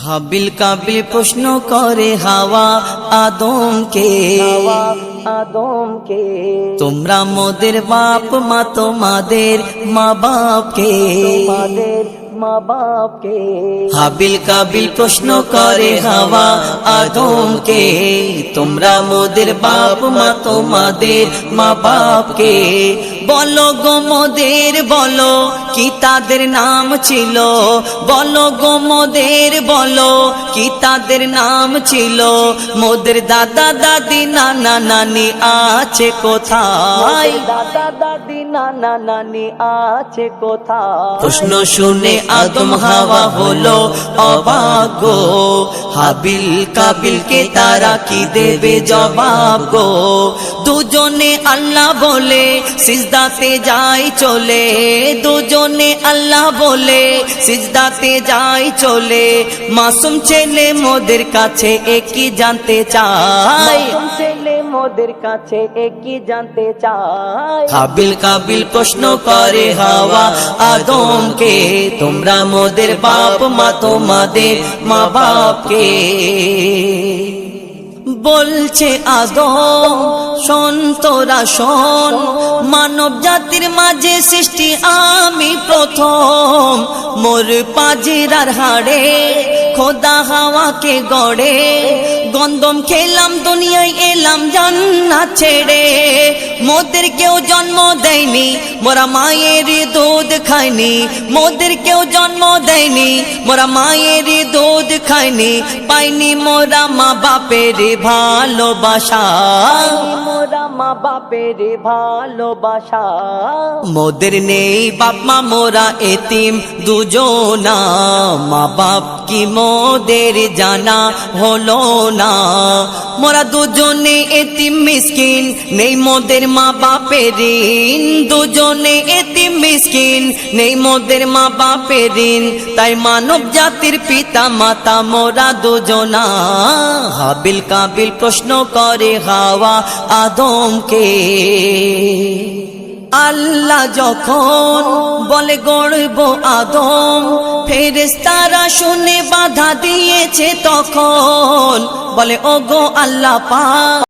হাবিল কাবিল প্রশ্ন করে হাওয়া আদমকে, তোমরা মোদের বাপ মা, তোমাদের মা বাপকে। হাবিল কাবিল প্রশ্ন করে হাওয়া আদমকে, তোমরা মোদের বাপ মা, তোমাদের মা বাপকে। বলো গো মোদের, বলো কি তাদের নাম ছিল, বলো গো মোদের, বলো কি তাদের নাম ছিল। মোদের দাদা দাদি নানা নানি আছে কোথায়, দাদা দাদি নানা নানি আছে কোথায়। প্রশ্ন শুনে আদম হাওয়া হলো অবাক গো, হাবিল কাবিলকে তারা কি দেবে জবাব গো। দুজনে আল্লাহ বলে সিজদাতে যায় চলে, দুজনে আল্লাহ বলে সিজদাতে যায় চলে। মাসুম ছেলে মোদের কাছে একই জানতে চায়, ছেলে মোদের কাছে একই জানতে চায়। হাবিল কাবিল প্রশ্ন করে হাওয়া আদমকে, তোমরা মোদের বাপ মা, তোমাদের মা বাপকে। বলছে আদম শোন তোরা শোন, মানব জাতির মাঝে সৃষ্টি আমি প্রথম। মোর পাজিরার হাড়ে খোদা হাওয়াকে গড়ে, গন্ধম খেলাম দুনিয়ায় এলাম জান্নাত ছেড়ে। মোদের কেউ জন্ম দেয়নি, মোরা মায়ের দুধ খাইনি, মোদের কেউ জন্ম দেয়নি, মোরা মায়ের দুধ খাইনি। পাইনি মোরা মা বাপের ভালোবাসা, মোরা মা বাপের ভালোবাসা। মোদের নেই বাপ মা, মোরা এতিম দুজনা, মা বাপ কি মোদের জানা হলো না। মোরা দুজনে এতিম মিসকিন, নেই মোদের মা বাপের ঋণ। দুজনে এতিম মিসকিন, নেই মোদের মা বাপের ঋণ। তাই মানব জাতির পিতা মাতা মোরা দুজনা। হাবিল কাবিল প্রশ্ন করে হাওয়া আদমকে, আল্লাহ যখন বলে গড়ব আদম, ফেরেশতারা শুনে বাধা দিয়েছে তখন। বলে ওগো আল্লাহ পাক,